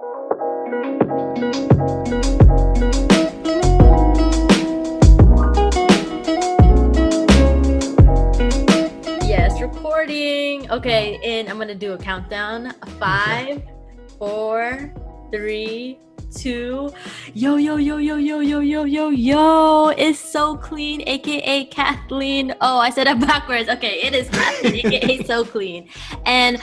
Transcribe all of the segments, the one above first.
Yes, recording. Okay, and I'm gonna do a countdown. 5, 4, 3, 2. Yo, yo, yo, yo, yo, yo, yo, yo, yo. It's Soklene, aka Kathleen. Oh, I said it backwards. Okay, it is Kathleen, aka Soklene. And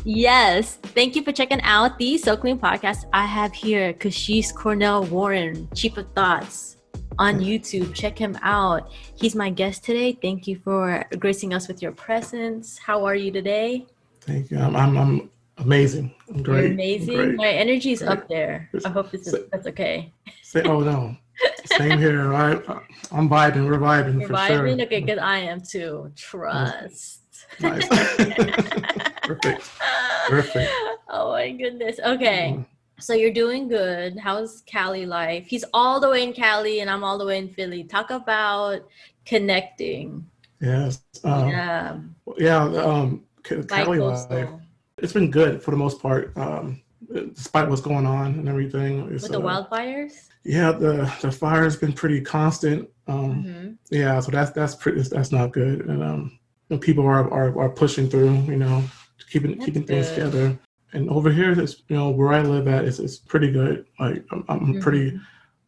yes, thank you for checking out the Soklene podcast. I have here Kashish Cornell Warren, Chief of Thoughts on YouTube. Check him out. He's my guest today. Thank you for gracing us with your presence. How are you today? Thank you. I'm amazing. I'm great. You're amazing. Great. My energy is up there. I hope that's okay. Oh no, same here. I'm vibing. We're vibing. You're for vibing? sure. Okay, good. I am too. Trust. Nice. Perfect. Oh my goodness. Okay. So you're doing good. How's Cali life? He's all the way in Cali and I'm all the way in Philly. Talk about connecting. Yes. Yeah. Cali life. It's been good for the most part, despite what's going on and everything. With the wildfires? Yeah, the fire's been pretty constant. Yeah, so that's not good. And people are pushing through, keeping things together. And over here, it's, where I live at, it's pretty good. Like I'm pretty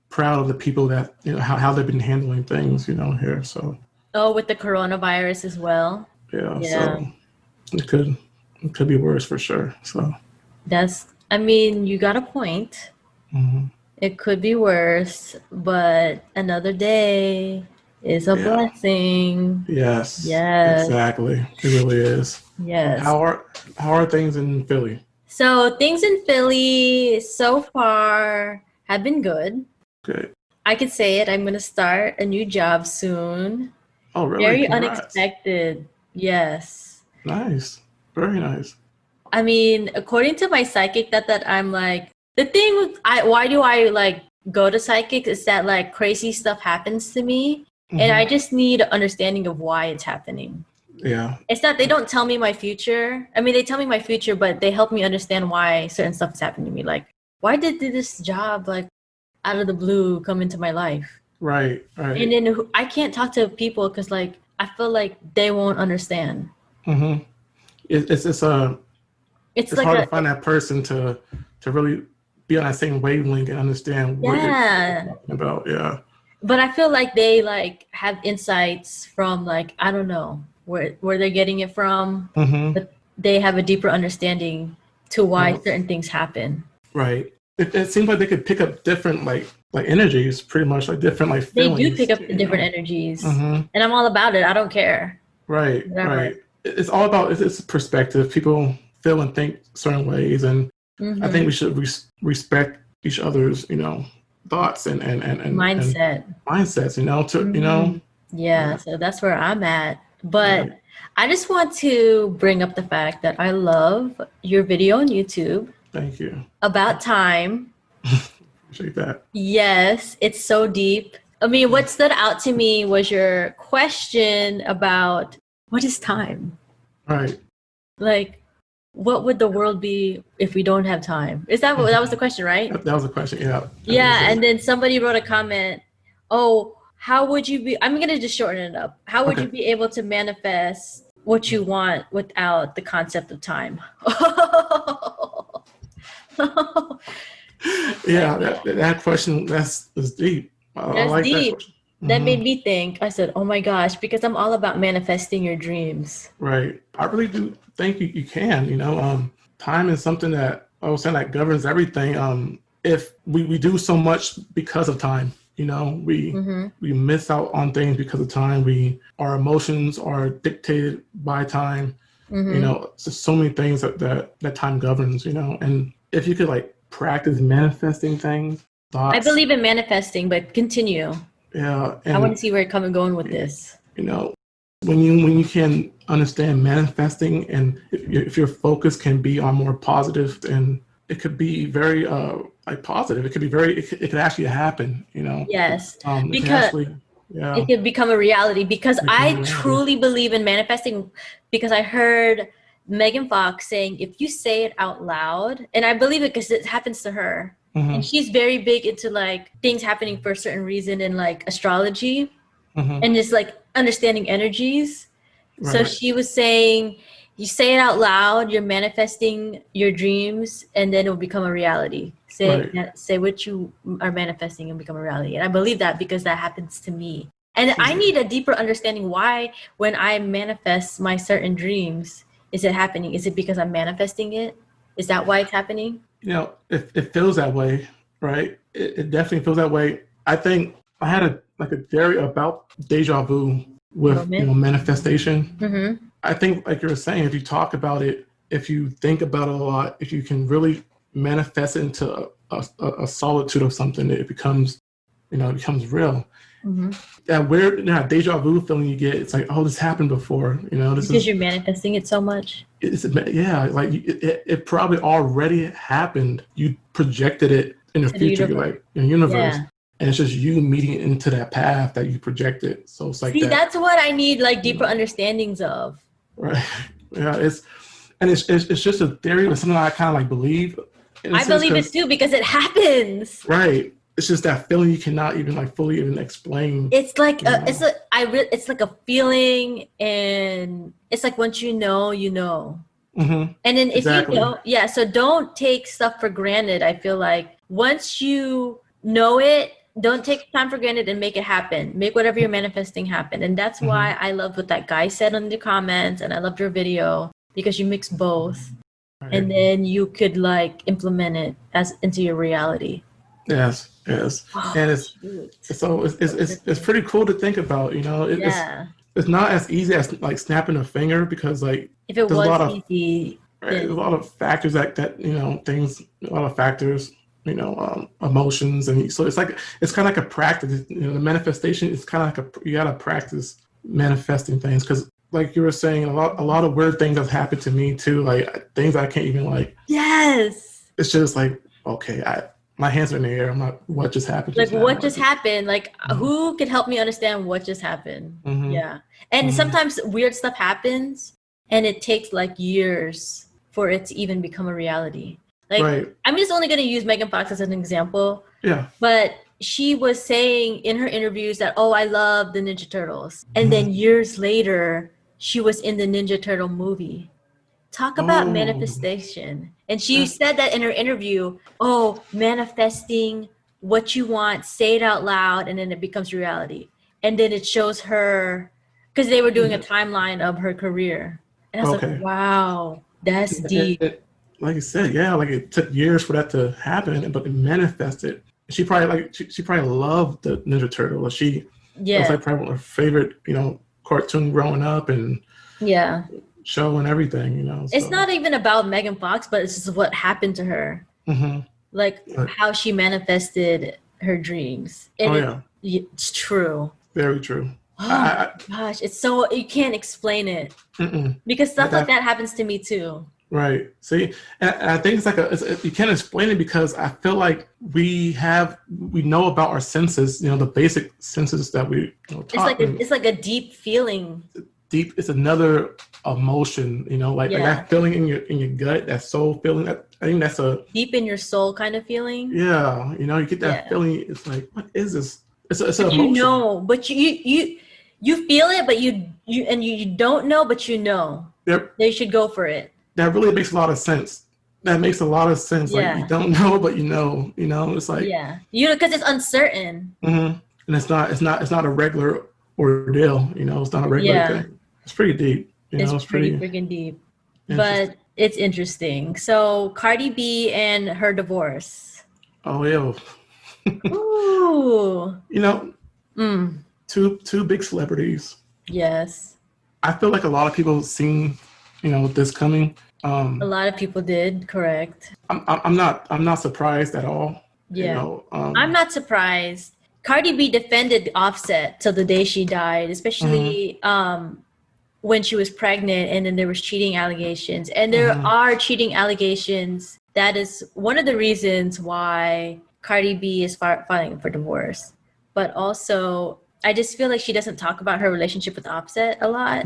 proud of the people that, how they've been handling things, here. So. Oh, with the coronavirus as well. Yeah. So it could be worse for sure. So. You got a point. Mm-hmm. It could be worse, but another day is a blessing. Yes. Exactly. It really is. Yes. How are things in Philly? So things in Philly so far have been good. Good. I could say it. I'm going to start a new job soon. Oh, really? Very Congrats. Unexpected. Yes. Nice. Very nice. According to my psychic, that I'm like, the thing with why do I go to psychics is that crazy stuff happens to me, and I just need an understanding of why it's happening. Yeah. It's not, they don't tell me my future. They tell me my future, but they help me understand why certain stuff is happening to me. Like, why did this job, out of the blue, come into my life? Right. And then I can't talk to people because, I feel like they won't understand. Mm-hmm. It's hard to find that person to really be on that same wavelength and understand what you're talking about. Yeah. But I feel like they have insights from I don't know where they're getting it from, but they have a deeper understanding to why certain things happen. Right. It seems like they could pick up different energies, pretty much different feelings. They do pick up different energies, and I'm all about it. I don't care. Right. Right. It's all about it's perspective. People feel and think certain ways, and I think we should respect each other's thoughts and mindsets. Yeah. So that's where I'm at. But I just want to bring up the fact that I love your video on YouTube. Thank you. About time. Appreciate that. Yes, it's so deep. What stood out to me was your question about what is time? Right. What would the world be if we don't have time? That was the question, right? That was the question, yeah. Yeah, and then somebody wrote a comment, how would you be, I'm going to just shorten it up. How would you be able to manifest what you want without the concept of time? Yeah, that question, that's deep. I like deep. That made me think. I said, oh my gosh, because I'm all about manifesting your dreams. Right. I really do think you can, time is something that I was saying that governs everything. If we do so much because of time, we miss out on things because of time. Our emotions are dictated by time. So many things that time governs, and if you could practice manifesting things, thoughts. I believe in manifesting, but continue. Yeah. I want to see where you're going with this. When you can understand manifesting, and if your focus can be on more positive, then it could be very positive. It could be it could actually happen. Yes, because it could become a reality. Because I truly believe in manifesting. Because I heard Megan Fox saying, if you say it out loud, and I believe it because it happens to her, and she's very big into like things happening for a certain reason in like astrology and just like understanding energies. Right. So she was saying, you say it out loud, you're manifesting your dreams, and then it will become a reality. Say what you are manifesting and become a reality. And I believe that because that happens to me. And I need a deeper understanding why when I manifest my certain dreams, is it happening? Is it because I'm manifesting it? Is that why it's happening? You know, it feels that way, right? It definitely feels that way. I think I had a theory about deja vu with manifestation. I think, like you were saying, if you talk about it, if you think about it a lot, if you can really manifest it into a solitude of something, it becomes real. That weird deja vu feeling you get, it's like, oh, this happened before. Because you're manifesting it so much. Like it probably already happened. You projected it in the future, like in the universe. And it's just you meeting into that path that you projected. So it's like that's what I need, like deeper understandings of. Right. Yeah. It's just a theory, but something I kind of like believe. I believe it too because it happens. Right. It's just that feeling you cannot even like fully even explain. It's like it's like a feeling, and it's like once you know, you know. And then if you don't, so don't take stuff for granted. I feel like once you know it, don't take time for granted and make it happen. Make whatever you're manifesting happen. And that's why I loved what that guy said in the comments, and I loved your video because you mix both. Right. And then you could like implement it into your reality. Yes. Oh, and it's pretty cool to think about, it's not as easy as like snapping a finger, because like if it was easy, there's a lot of factors that a lot of factors, emotions, and so it's kind of like a practice. The manifestation is kind of like you gotta practice manifesting things, because like you were saying, a lot of weird things have happened to me too, like things I can't even like. Yes. It's just like, okay, my hands are in the air. I'm not. What just happened? Like what just happened? Like who could help me understand what just happened? Yeah. And sometimes weird stuff happens, and it takes like years for it to even become a reality. Like I'm just only going to use Megan Fox as an example. Yeah. But she was saying in her interviews that, oh, I love the Ninja Turtles, and then years later she was in the Ninja Turtle movie. Talk about manifestation. And she said that in her interview, manifesting what you want, say it out loud, and then it becomes reality. And then it shows her, because they were doing a timeline of her career. And I was like, wow, that's deep. Like you said, like it took years for that to happen, but it manifested. She probably she probably loved the Ninja Turtle. That was like probably one of her favorite, cartoon growing up, and show and everything, So. It's not even about Megan Fox, but it's just what happened to her. Like how she manifested her dreams. And it's true. Very true. Oh gosh, it's so, you can't explain it. Because stuff like that happens to me too. Right. See, and I think it's you can't explain it because I feel like we know about our senses, the basic senses that we taught. It's like a deep feeling. Deep. It's another emotion, like that feeling in your gut, that soul feeling. I think that's a deep in your soul kind of feeling. Yeah, you get that feeling. It's like, what is this? It's an emotion. But you feel it, but you don't know, but you know. Yep. They should go for it. That really makes a lot of sense. That makes a lot of sense. Yeah. Like you don't know, but you know. It's like because it's uncertain. And it's not a regular ordeal. It's not a regular thing. It's pretty deep. It's pretty freaking deep. But it's interesting. So Cardi B and her divorce. Oh yeah. Ooh. Two big celebrities. Yes. I feel like a lot of people seen, this coming. A lot of people did, correct. I'm not surprised at all. Yeah. I'm not surprised. Cardi B defended Offset till the day she died, especially when she was pregnant, and then there was cheating allegations. And there are cheating allegations. That is one of the reasons why Cardi B is filing for divorce. But also, I just feel like she doesn't talk about her relationship with Offset a lot.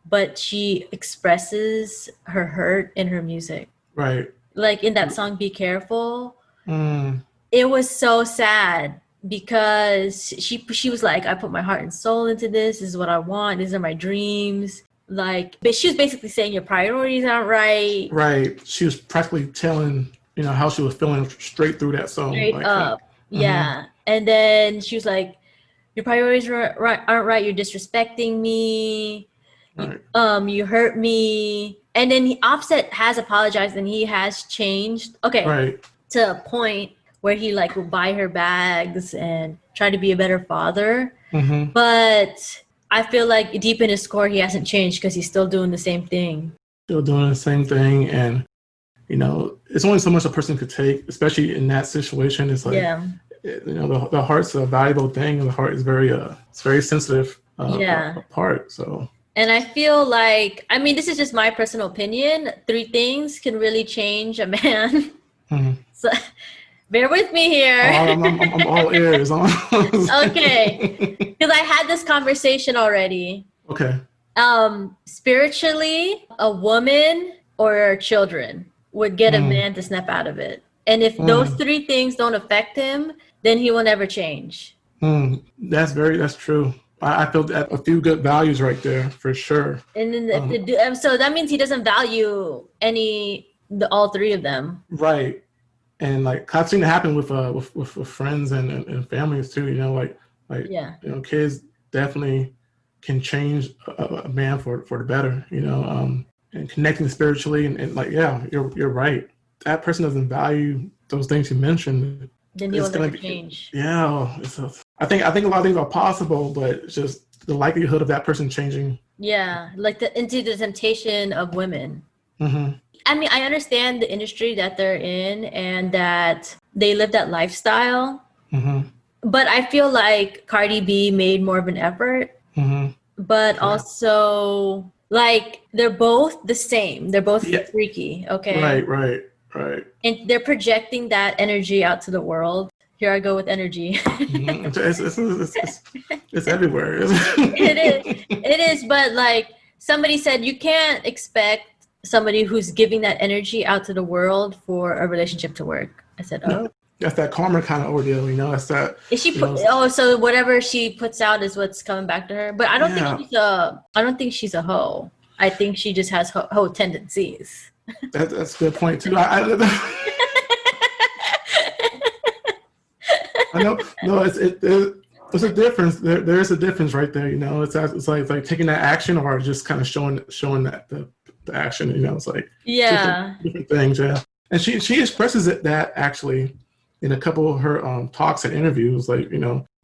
but she expresses her hurt in her music. Right. Like in that song, Be Careful. Mm. It was so sad because she was like, I put my heart and soul into this. This is what I want. These are my dreams. Like, but she was basically saying your priorities aren't right. Right. She was practically telling, how she was feeling straight through that song. Straight Like, up. Yeah. And then she was like, your priorities aren't right. You're disrespecting me. right. You hurt me. And then Offset has apologized and he has changed. Okay. Right. To a point where he like will buy her bags and try to be a better father. Mm-hmm. But I feel like deep in his core, he hasn't changed because he's still doing the same thing. Still doing the same thing. And, it's only so much a person could take, especially in that situation. It's like, the heart's a valuable thing, and the heart is it's very sensitive part. So. And I feel like, I mean, this is just my personal opinion. 3 things can really change a man. Mm-hmm. So bear with me here. I'm all ears. Okay. Because I had this conversation already. Okay. Spiritually, a woman or children would get a man to snap out of it. And if those 3 things don't affect him, then he will never change. That's true. I feel that a few good values right there for sure. And then so that means he doesn't value all 3 of them. Right. And like I've seen it happen with friends and families too. Kids definitely can change a man for the better. And connecting spiritually and like you're right. That person doesn't value those things you mentioned. Then he will never change. Yeah, I think a lot of things are possible, but it's just the likelihood of that person changing. Yeah, like into the temptation of women. Mm-hmm. I mean, I understand the industry that they're in and that they live that lifestyle. Mm-hmm. But I feel like Cardi B made more of an effort. Mm-hmm. But also, like, they're both the same. They're both freaky, okay? Right. And they're projecting that energy out to the world. Here I go with energy. Mm-hmm. It's everywhere. It is. But like somebody said, you can't expect somebody who's giving that energy out to the world for a relationship to work. I said, oh. That's that karma kind of ordeal, That's that. Is she so whatever she puts out is what's coming back to her. But I don't think she's a hoe. I think she just has hoe tendencies. That's a good point too. I know. No, it's a difference. There is a difference right there. It's like taking that action or just kind of showing that the action. It's like different things. Yeah, and she expresses that actually in a couple of her talks and interviews. Like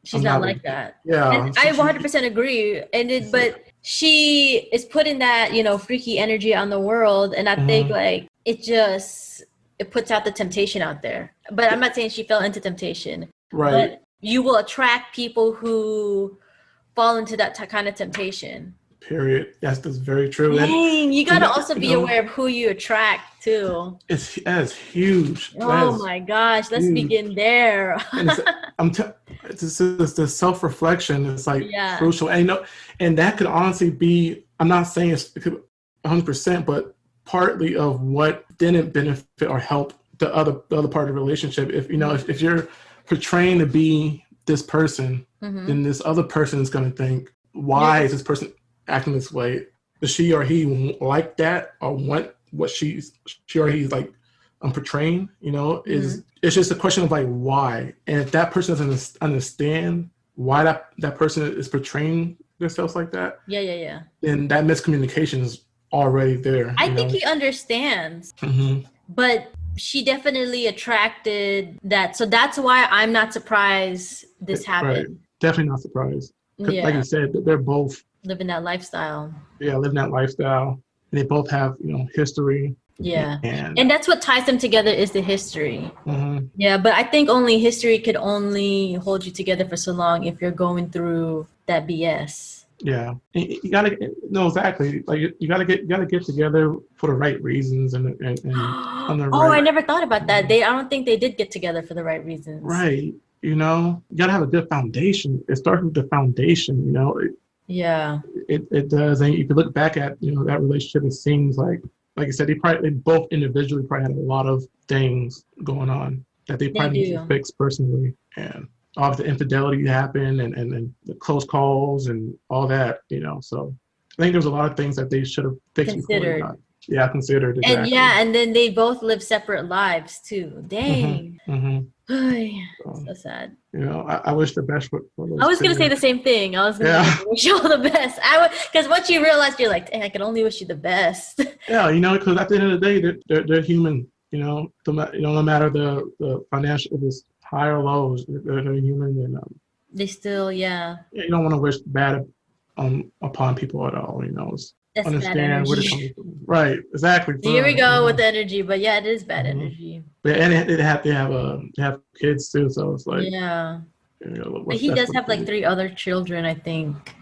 she's not like that. Yeah, and I 100% agree. But she is putting that freaky energy on the world, and I think like it puts out the temptation out there. But I'm not saying she fell into temptation. Right. But you will attract people who fall into that kind of temptation. Period. Yes, that's very true. Dang, you gotta also be aware of who you attract too. That's huge. Oh my gosh, let's begin there. It's the self-reflection is like crucial, and that could honestly be. I'm not saying it's 100%, but partly of what didn't benefit or help the other part of the relationship. If if you're portraying to be this person, then this other person is going to think, why is this person acting this way? Does she or he like that or want what she or he's like portraying? It's just a question of like why. And if that person doesn't understand why that person is portraying themselves like that, then that miscommunication is already there. I think he understands, but she definitely attracted that. So that's why I'm not surprised this happened. Right. Definitely not surprised. Like you said, they're both living that lifestyle. Yeah, living that lifestyle. And they both have, history. Yeah. And that's what ties them together is the history. Yeah, but I think only history could only hold you together for so long if you're going through that BS. Yeah, you gotta know exactly. Like you gotta get together for the right reasons and on the right. I never thought about that. I don't think they did get together for the right reasons. Right. You gotta have a good foundation. It starts with the foundation. Yeah. It does. And if you look back at, that relationship, it seems like you said, they both individually probably had a lot of things going on that they They probably need to do. fix personally. And all the infidelity happened, and the close calls and all that, So I think there's a lot of things that they should have fixed before they Considered. got. Yeah, considered, And exactly. yeah, and then they both live separate lives too. Dang. Ay, So, so sad. I wish the best for I those was gonna say two. the same thing. I was gonna be like, Yeah. I wish you all the best. I would, because once you realize, you're like, dang, I can only wish you the best. Yeah, because at the end of the day, they're human. No matter the financial, if it's high or lows, they're human, and They still, yeah, you don't want to wish bad upon people at all. It's that's bad understand where they're energy. coming from. Right, exactly. Here we Boom. go with the energy, but yeah, it is bad hmm energy. But and they have kids too, so it's like, Yeah, but what's he best does for the have like kid. 3 other children, I think.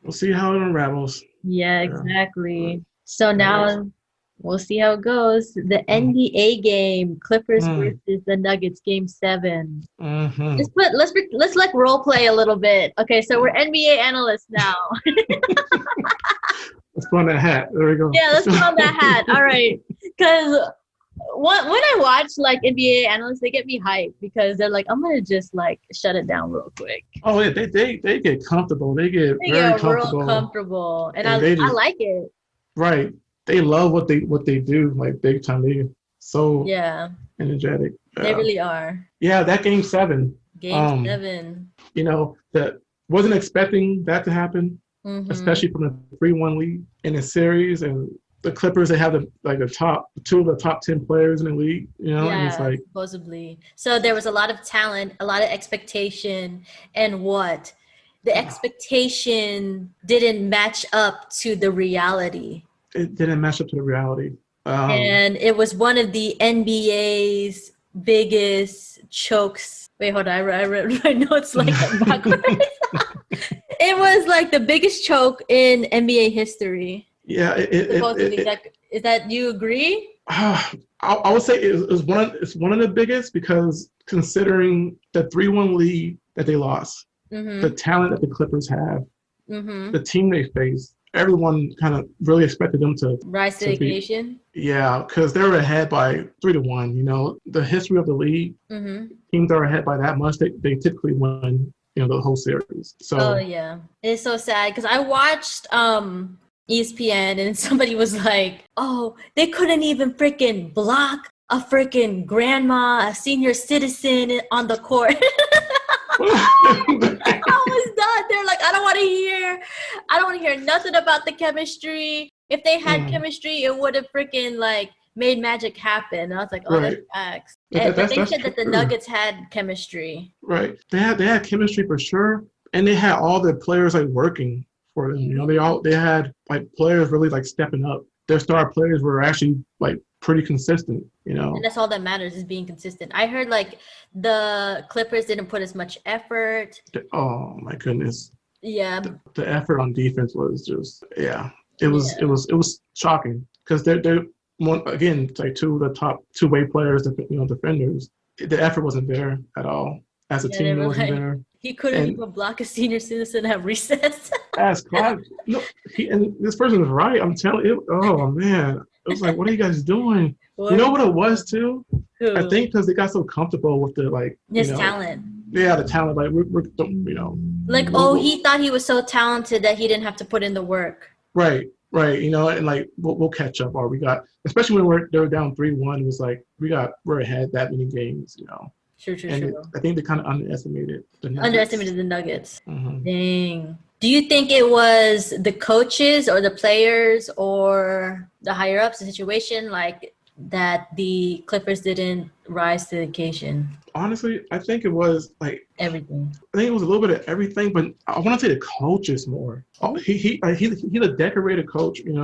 We'll see how it unravels. Yeah, Yeah. exactly. So Yeah. now we'll see how it goes. The Mhm. NBA game, Clippers Mm. versus the Nuggets, game 7. Mhm. Let's like role play a little bit. Okay, so we're NBA analysts now. Let's put on that hat. There we go. Yeah, let's put on that hat. All right, because when I watch like NBA analysts, they get me hyped because they're like, I'm gonna just like shut it down real quick. Oh yeah, they get comfortable. They get They very get real comfortable, comfortable, and and I they I just like it. right. They love what they do, like big time. They so Yeah, energetic. they really are. Yeah, that game 7. Game 7. That wasn't expecting that to happen, Mm-hmm. especially from a 3-1 lead in a series, and the Clippers, they have two of the top 10 players in the league. And it's Yeah, like, supposedly. So there was a lot of talent, a lot of expectation, and what? The expectation didn't match up to the reality. it didn't match up to the reality. And it was one of the NBA's biggest chokes. Wait, hold on. I read my notes like backwards. It was like the biggest choke in NBA history. Yeah, Supposedly, is that you agree? I would say it's one of the biggest, because considering the 3-1 lead that they lost, the Mm-hmm. talent that the Clippers have, Mm-hmm. the team they faced, everyone kind of really expected them to Rise to the to be occasion. yeah, because they were ahead by 3-1. The history of the league, Mm-hmm. teams that are ahead by that much, they typically win the whole series. Oh So yeah, it's so sad because I watched ESPN and somebody was like, "Oh, they couldn't even freaking block a freaking grandma, a senior citizen on the court." I was done. They're like, I don't want to hear nothing about the chemistry. If they had mm, chemistry, it would have freaking like made magic happen. And I was like, oh, that's right. facts. But That's they that's said that the true. Nuggets had chemistry. Right. They had chemistry for sure, and they had all the players like working for them. They had like players really like stepping up. Their star players were actually like pretty consistent. And that's all that matters is being consistent. I heard like the Clippers didn't put as much effort. Oh my goodness, Yeah. the effort on defense was just Yeah. it was shocking, because they're one again, like two of the top two-way players, defenders. The effort wasn't there at all. As a Yeah, they team, it were wasn't like, there. he couldn't And even block a senior citizen at recess. as Clyde, no, and this person is right. I'm telling you. Oh man, it was like, what are you guys doing? You What? know what it was too? I Who? think because they got so comfortable with the like, His talent. the talent. Like we're Like, we'll, oh, we'll, he thought he was so talented that he didn't have to put in the work. right. And like we'll catch up. Or we got, especially when they were down 3-1. It was like we're ahead that many games. True. And I think they kind of underestimated the Nuggets. Underestimated the Nuggets. Mm-hmm. Dang. Do you think it was the coaches or the players or the higher ups, the situation like that the Clippers didn't rise to the occasion? Honestly, I think it was like Everything. I think it was a little bit of everything, but I want to say the coaches more. He's a decorated coach. He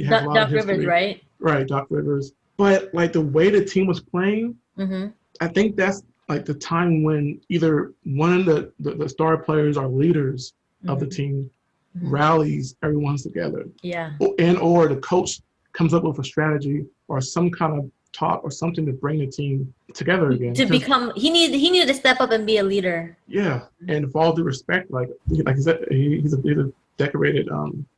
has a lot of Doc history. Rivers, right? Right, Doc Rivers. But like the way the team was playing, Mm-hmm. I think that's like the time when either one of the star players or leaders of the team rallies everyone's together. Yeah. Or the coach comes up with a strategy or some kind of talk or something to bring the team together again. To become, he needed to step up and be a leader. Yeah, and with all due respect, like I said, he's a decorated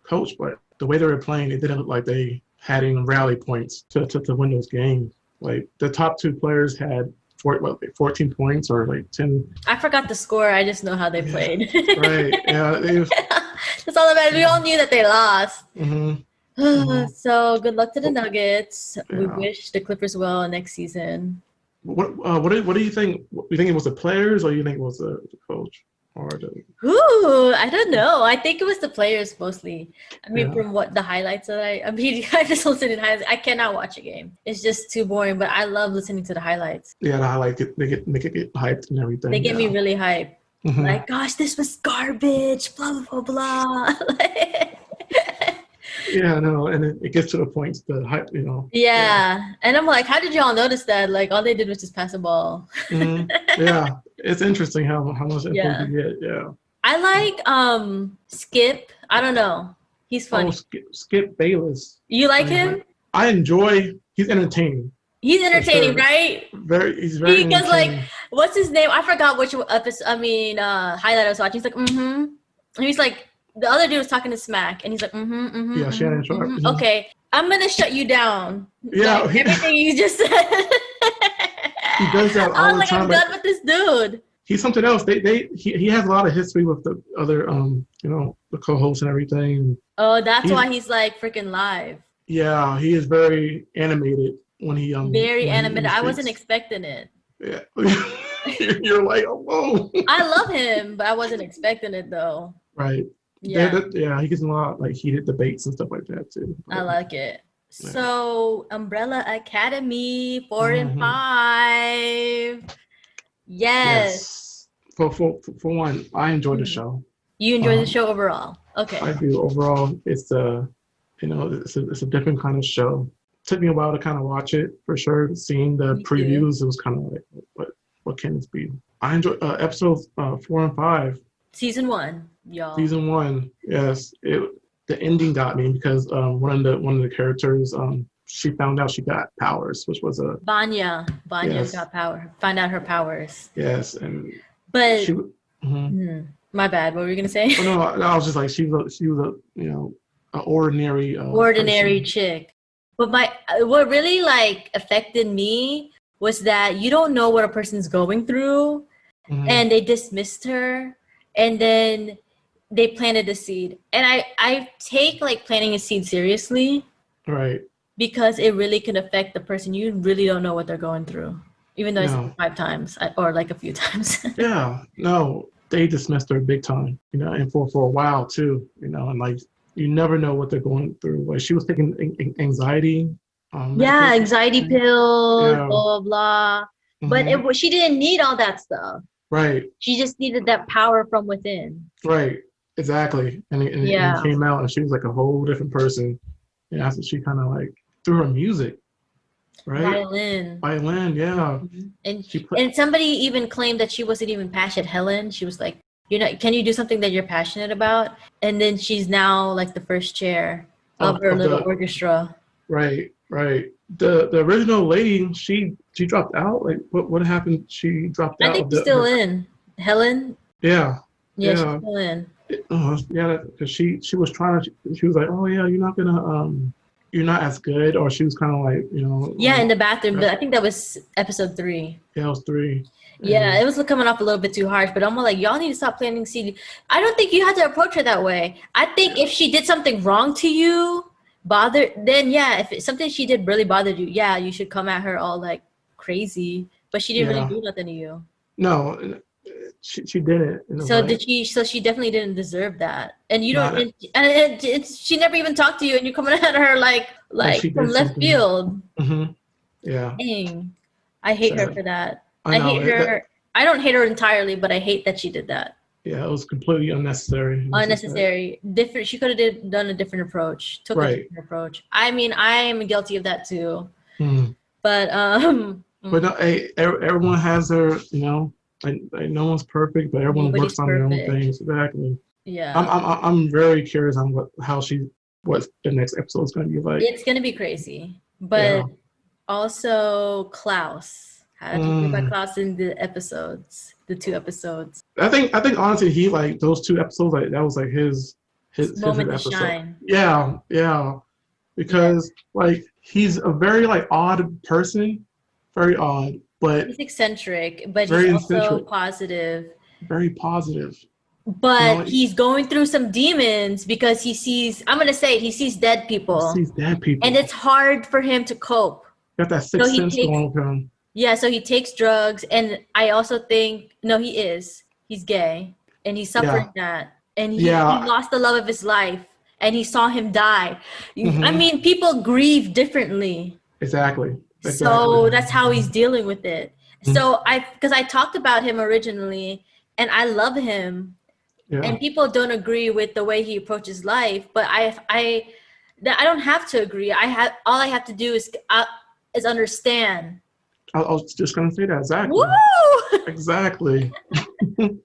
coach, but the way they were playing, it didn't look like they had any rally points to win those games. Like the top two players had 14 points or like 10. I forgot the score. I just know how they played. Right. Yeah. That's all that matters. We all knew that they lost. So good luck to the Nuggets. Yeah. We wish the Clippers well next season. What do you think? You think it was the players, or you think it was the coach, or Ooh, I don't know. I think it was the players mostly. I mean, from what the highlights that I just listen to highlights. I cannot watch a game. It's just too boring. But I love listening to the highlights. Yeah, the highlights make it get hyped and everything. They get me really hyped. Like, gosh, this was garbage. Blah blah blah blah. Yeah, no, and it gets to the point the hype, Yeah, and I'm like, how did y'all notice that? Like, all they did was just pass the ball. Yeah, it's interesting how much info you get. Yeah, I like Skip. I don't know. He's funny. Oh, Skip Bayless. You like him? I enjoy. He's entertaining. He's entertaining, right? He's very. Because like, what's his name? I forgot which episode. Highlight I was watching. He's like, And he's like. The other dude was talking to Smack, and he's like, Yeah, Shannon Sharp. Okay, I'm gonna shut you down. Yeah, like, everything you just said. He does that all the time. I'm done with this dude. He's something else. He has a lot of history with the other the co-hosts and everything. Oh, that's why he's like freaking live. Yeah, he is very animated when he very animated. I wasn't expecting it. Yeah, you're like, oh, whoa. I love him, but I wasn't expecting it though. Right. Yeah, he gets a lot of like heated debates and stuff like that too. I like it. Yeah. So Umbrella Academy 4 and 5. Yes. For one, I enjoy the show. You enjoy the show overall? Okay. I do. Overall, it's it's a different kind of show. Took me a while to kind of watch it for sure. Seeing the previews, it was kind of like, what can this be? I enjoy episodes 4 and 5. Season 1, y'all. Season 1, yes. The ending got me because one of the characters, she found out she got powers, which was a Vanya got power. Find out her powers. Yes, and but my bad. What were you gonna say? Oh, no, I was just like she was a an ordinary person. Chick. But what really like affected me was that you don't know what a person's going through, and they dismissed her. And then they planted a seed. And I take like planting a seed seriously. Right. Because it really can affect the person. You really don't know what they're going through. Even though it's 5 times or like a few times. Yeah. No, they dismissed her big time, and for a while too, and like you never know what they're going through. Like she was taking anxiety. Anxiety pills, blah, blah, blah. But she didn't need all that stuff. Right. She just needed that power from within. Right. Exactly. And it came out and she was like a whole different person. And that's what she kind of like through her music. Right. Violin, yeah. And somebody even claimed that she wasn't even passionate. Helen, she was like, can you do something that you're passionate about? And then she's now like the first chair of her little orchestra. Right. The original lady, she dropped out. Like what happened? She dropped out. I think she's still in. Helen. Yeah. Yeah, she's still in. Because she was trying to. She was like, oh yeah, you're not as good, or she was kind of like, in the bathroom. But I think that was episode 3. Yeah, it was 3. Yeah, it was coming off a little bit too harsh, but I'm like, y'all need to stop planting seed. I don't think you had to approach her that way. I think if she did something wrong to you, then if it's something she did really bothered you, you should come at her all like crazy. But she didn't really do nothing to you. No, she didn't. So she definitely didn't deserve that. And you don't. And she never even talked to you, and you're coming at her like from left field. Mm-hmm. Yeah. Dang, I hate her for that. I hate her. I don't hate her entirely, but I hate that she did that. Yeah, it was completely unnecessary. Different. She could have done a different approach. Took a different approach. I mean, I am guilty of that too. But But no, hey, everyone has their, like no one's perfect, but everyone works on their own things. Exactly. Yeah. I'm very curious on what the next episode is going to be like. It's going to be crazy, but also Klaus. How did you feel about Klaus in the 2 episodes? I think honestly he like those 2 episodes, like that was like his his Moment to episode. shine. Yeah, because like he's a very like odd person, very odd, but He's eccentric, but he's very also eccentric, positive. very positive. You know, But he's going through some demons because he sees, I'm going to say it, he sees dead he people. sees dead people. And it's hard for him to cope. Got that So sixth he sense takes, going with him. yeah, so he takes drugs. And I also think, no, he's gay. And he's suffering that. And he lost the love of his life. And he saw him die. I mean, people grieve differently. Exactly. So that's how he's dealing with it. So because I talked about him originally, and I love him. Yeah. And people don't agree with the way he approaches life, but I don't have to agree. All I have to do is understand. I was just gonna say that exactly. Woo! Exactly.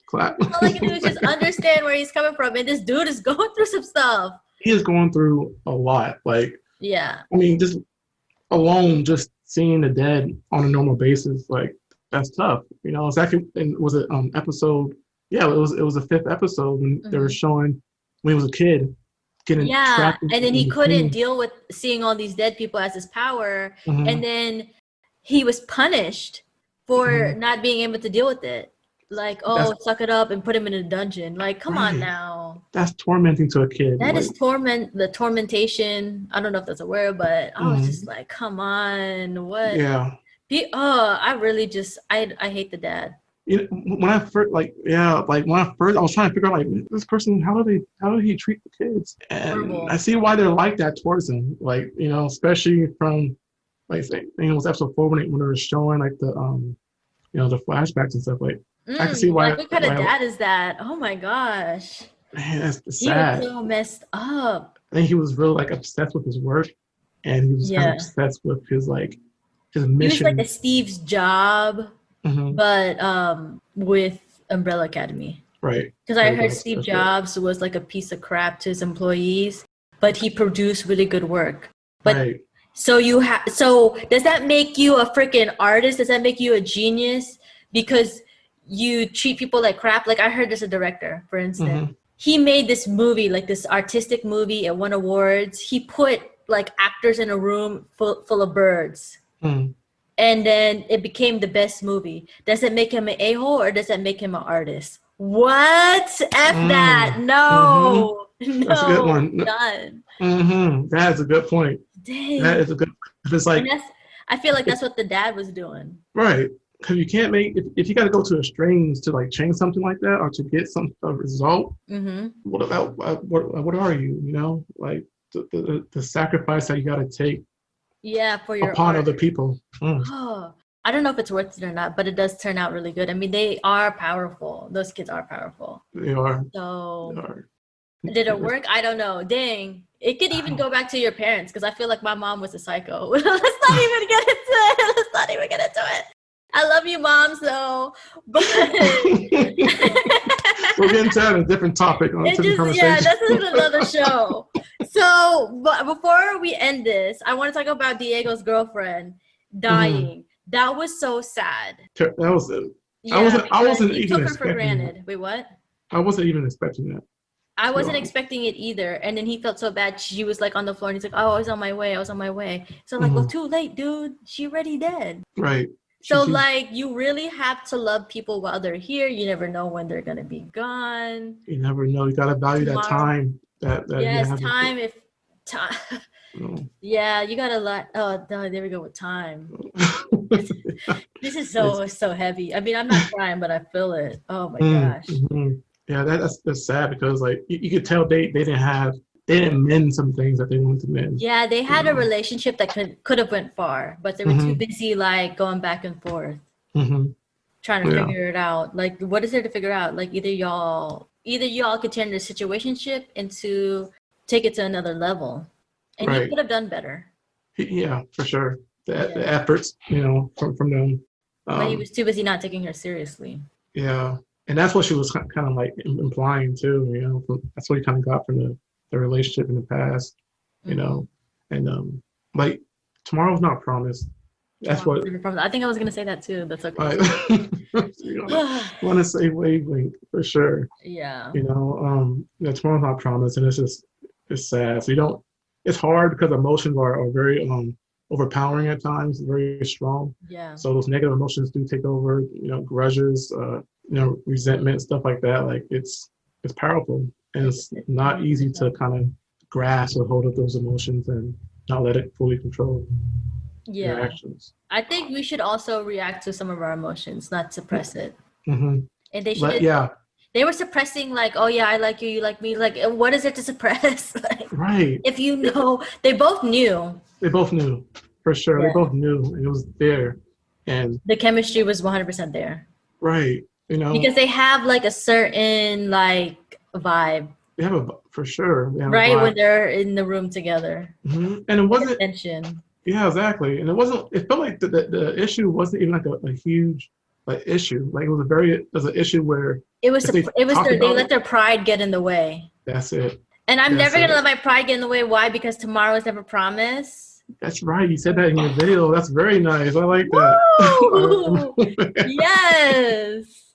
Clap. All I can do is just understand where he's coming from, and this dude is going through some stuff. He is going through a lot. Like, yeah. I mean, just alone, just seeing the dead on a normal basis, like that's tough. You know, exactly. And was it episode? Yeah, it was the 5th episode when they were showing when he was a kid getting trapped. And then he couldn't deal with seeing all these dead people as his power, and then he was punished for not being able to deal with it. Like, suck it up and put him in a dungeon. Like, come on now. That's tormenting to a kid. That is the tormentation. I don't know if that's a word, but I was just like, come on, what? Yeah. I really just, I hate the dad. You know, when I first, I was trying to figure out, like, this person, how did he treat the kids? And horrible. I see why they're like that towards him. Like, you know, especially from, like, I think it was episode 4 when they were showing, like, the, you know, the flashbacks and stuff. Like, I can see why. Like, what kind of dad is that? Oh my gosh. Man, that's sad. He was so messed up. I think he was really, like, obsessed with his work, and he was kind of obsessed with his, like, his mission. He was like a Steve's job. But with Umbrella Academy. Right. Because I heard Steve Jobs was like a piece of crap to his employees, but he produced really good work. But so does that make you a freaking artist? Does that make you a genius? Because you treat people like crap? Like I heard there's a director, for instance. He made this movie, like this artistic movie. It won awards. He put like actors in a room full of birds. And then it became the best movie. Does it make him an a-hole or does that make him an artist? What? F that. No. No. That's a good one. Done. That's a good point. Dang. That is a good. It's like I feel like that's what the dad was doing. Right. Because you can't make if you got to go to extremes to like change something like that or to get a result. What about what are you? You know, like the sacrifice that you got to take. Yeah, for your upon other people. Oh, I don't know if it's worth it or not, but it does turn out really good. I mean, they are powerful. Those kids are powerful. They are. So, they are. Did it work? I don't know. Dang. It could even go back to your parents because I feel like my mom was a psycho. Let's not even get into it. I love you, moms, though. But we'll get into that in a different topic. Yeah, that's another show. So, but before we end this, I want to talk about Diego's girlfriend dying. That was so sad. That was it. Yeah, I wasn't even expecting for granted. That. Wait, what? I wasn't even expecting that. I wasn't expecting it either. And then he felt so bad. She was like on the floor and he's like, oh, I was on my way. So I'm like, well, too late, dude. She already dead. Right. So like you really have to love people while they're here. You never know when they're gonna be gone. You never know. You gotta value that time. Time. If time. Yeah, you gotta let. Oh, no, there we go with time. This is so heavy. I mean, I'm not crying, but I feel it. Oh my gosh. Yeah, that's sad because like you could tell they didn't mend some things that they wanted to mend. Yeah, they had a relationship that could have went far, but they were too busy like going back and forth, trying to figure it out. Like, what is there to figure out? Like, either y'all could turn the situationship into take it to another level, and you could have done better. Yeah, for sure. The efforts, from them. But he was too busy not taking her seriously. Yeah, and that's what she was kind of like implying too. That's what he kind of got from the relationship in the past, and like tomorrow's not promised. That's Tomorrow what. is never promised. I think I was gonna say that too. That's okay. I you want to say wavelength for sure. Yeah. Tomorrow's not promised, and it's sad. So you don't. It's hard because emotions are very overpowering at times, very strong. Yeah. So those negative emotions do take over. Grudges, resentment, stuff like that. Like it's powerful, and it's not easy to kind of grasp or hold up those emotions and not let it fully control your Yeah. actions. I think we should also react to some of our emotions, not suppress it. Mm-hmm. And they should. Yeah. They were suppressing like, oh yeah, I like you, you like me. Like, what is it to suppress? Like, Right. if you know, they both knew. They both knew, for sure. Yeah. They both knew, and it was there. And the chemistry was 100% there. Right. Because they have like a certain like vibe. They have for sure. They have right when they're in the room together. Mm-hmm. And it wasn't tension. Yeah, exactly. And it felt like the issue wasn't even like a huge issue. Like it was an issue where they let their pride get in the way. That's it. And I'm never gonna let my pride get in the way. Why? Because tomorrow is never promised. That's right. You said that in your video. That's very nice. I like that. Yes.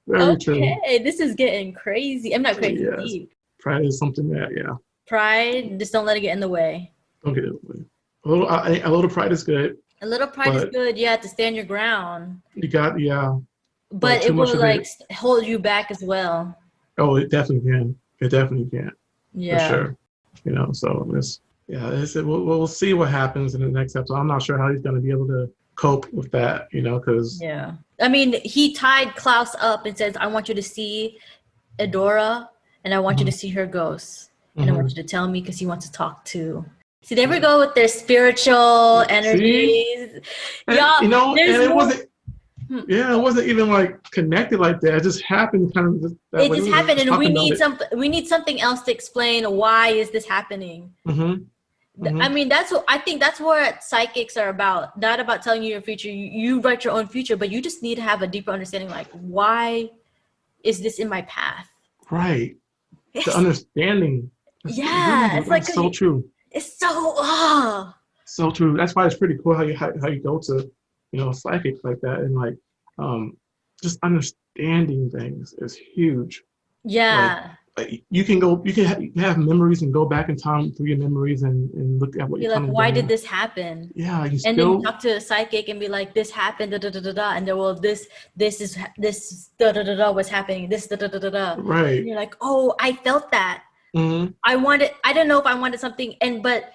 Very true. This is getting crazy. I'm not crazy. Yes. Deep. Pride is something that, Pride, just don't let it get in the way. Don't get in the way. A little pride is good. A little pride is good. You have to stand your ground. You got, But it will hold you back as well. Oh, it definitely can. It definitely can. Yeah. For sure. So we'll see what happens in the next episode. I'm not sure how he's going to be able to cope with that, because. Yeah. I mean, he tied Klaus up and says, I want you to see Adora and I want you to see her ghosts. And I want you to tell me because he wants to talk to. See, there we go with their spiritual energies. Y'all, and it wasn't. Yeah, it wasn't even like connected like that. It just happened kind of. It just happened, and we need something else to explain why is this happening. I mean, I think that's what psychics are about. Not about telling you your future. You write your own future, but you just need to have a deeper understanding. Like, why is this in my path? Right. The understanding. Yeah, it's like so true. It's so so true. That's why it's pretty cool how you go to psychics like that, and just understanding things is huge. Yeah. You can have memories and go back in time through your memories and look at what you're like. Why did this happen? Yeah, then you talk to a psychic and be like, this happened, da da da da da, and this da da da da was happening, this da da da da da. Right. And you're like, oh, I felt that. Mm-hmm. I don't know if I wanted something, but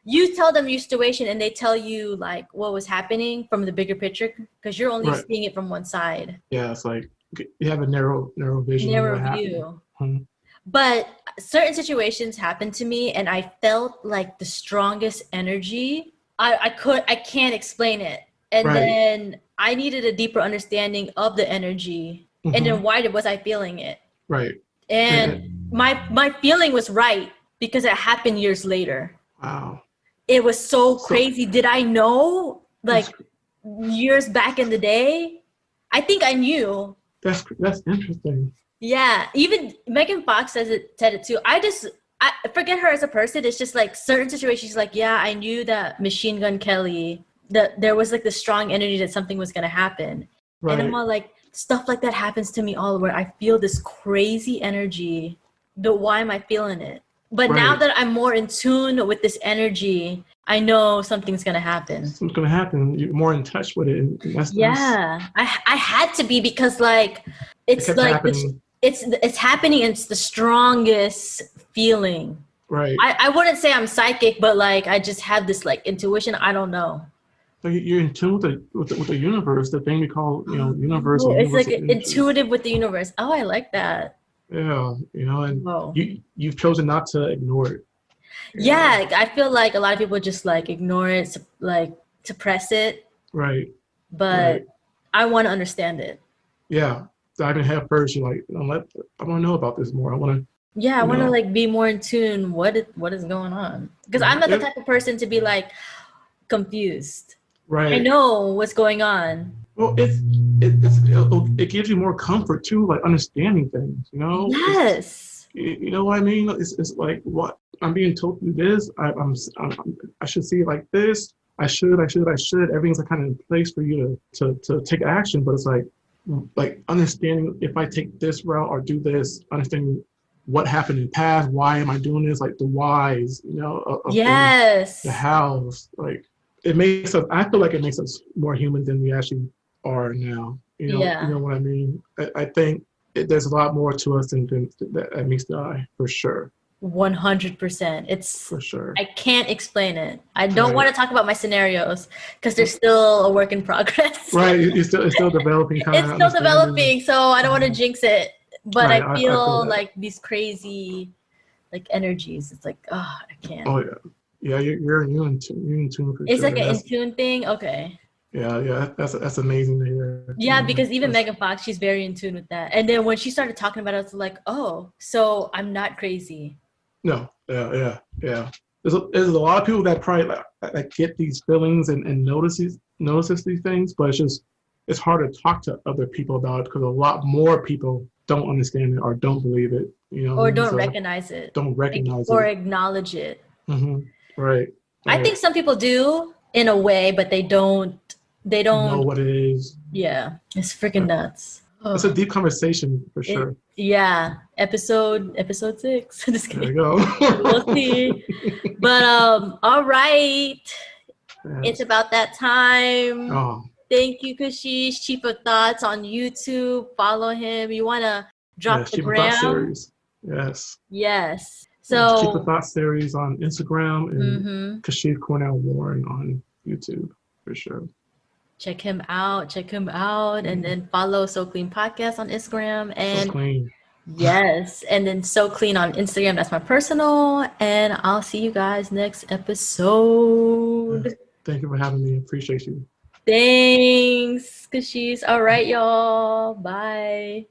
you tell them your situation and they tell you like what was happening from the bigger picture because you're only seeing it from one side. Yeah, it's like you have a narrow vision. Narrow view. Mm-hmm. But certain situations happened to me and I felt like the strongest energy. I can't explain it. And then I needed a deeper understanding of the energy. And then why was I feeling it? Right. And my feeling was right because it happened years later. Wow. It was so crazy. Did I know years back in the day? I think I knew. That's interesting. Yeah, even Megan Fox said it too. I forget her as a person. It's just like certain situations. She's like, yeah, I knew that Machine Gun Kelly, that there was like the strong energy that something was gonna happen. Right. And I'm all like, stuff like that happens to me all where I feel this crazy energy. But why am I feeling it? But now that I'm more in tune with this energy, I know something's gonna happen. Something's gonna happen. You're more in touch with it. And I had to be because it's happening and it's the strongest feeling. Right. I wouldn't say I'm psychic, but I just have this intuition. I don't know. So you're in tune with the universe, the thing we call universal. It's like intuitive with the universe. Oh, I like that. Yeah, and you've chosen not to ignore it. Yeah, I feel like a lot of people just ignore it, suppress it. Right. But I want to understand it. Yeah. Dive in head first. You're like, I want to know about this more. I want to. Yeah, I want to be more in tune. What is going on? Because I'm not the type of person to be confused. Right. I know what's going on. Well, it gives you more comfort too, understanding things. Yes. You know what I mean? It's like what I'm being told to do this. I should see it like this. I should. Everything's like kind of in place for you to take action, but it's like understanding if I take this route or do this, understanding what happened in the past, why am I doing this, like the whys, of things, the Yes. hows, like it makes us. I feel like it makes us more human than we actually are now. You Yeah. know what I mean. I think there's a lot more to us than that meets the eye, for sure. 100%. For sure. I can't explain it. I don't Right. want to talk about my scenarios because they're still a work in progress. Right. It's still developing kind It's of still understanding. developing, so I don't want to Mhm. jinx it. But Right. I I feel feel that. like these crazy like energies. It's like, oh, I can't. Oh yeah. Yeah. You're in tune for It's like sure. an in That's tune thing. Okay. yeah. Yeah. That's amazing to hear. Yeah, because even That's Megan Fox, she's very in tune with that. And then when she started talking about it, it's like, oh, so I'm not crazy. no. Yeah. Yeah. Yeah. There's a lot of people that probably like get these feelings and notices these things, but it's hard to talk to other people about it because a lot more people don't understand it or don't believe it. You know what I Or mean? don't So recognize it. don't recognize Or it. acknowledge it. Hmm. Right. I Right. think some people do in a way, but they Know don't what it is. yeah. It's freaking nuts. It's a Oh, deep conversation for sure. yeah. Episode 6. Just There you kidding. We'll go. see. But all right. It's Yes. about that time. Oh, Thank you, Kashish. Chief of Thoughts on YouTube. Follow him. You wanna drop yes. the Cheaper Thought gram? series. Yes. Yes. Yes. Cheaper So Thought series on Instagram and mhm. Kashif Cornell Warren on YouTube for sure. Check him out. Check him out. And Mm, then follow So Clean Podcast on Instagram. so And clean. yes, and then So Clean on Instagram. That's my personal. And I'll see you guys next Yes. episode. Thank you for having me. Appreciate you. Thanks, Kashish. All right, y'all. Bye.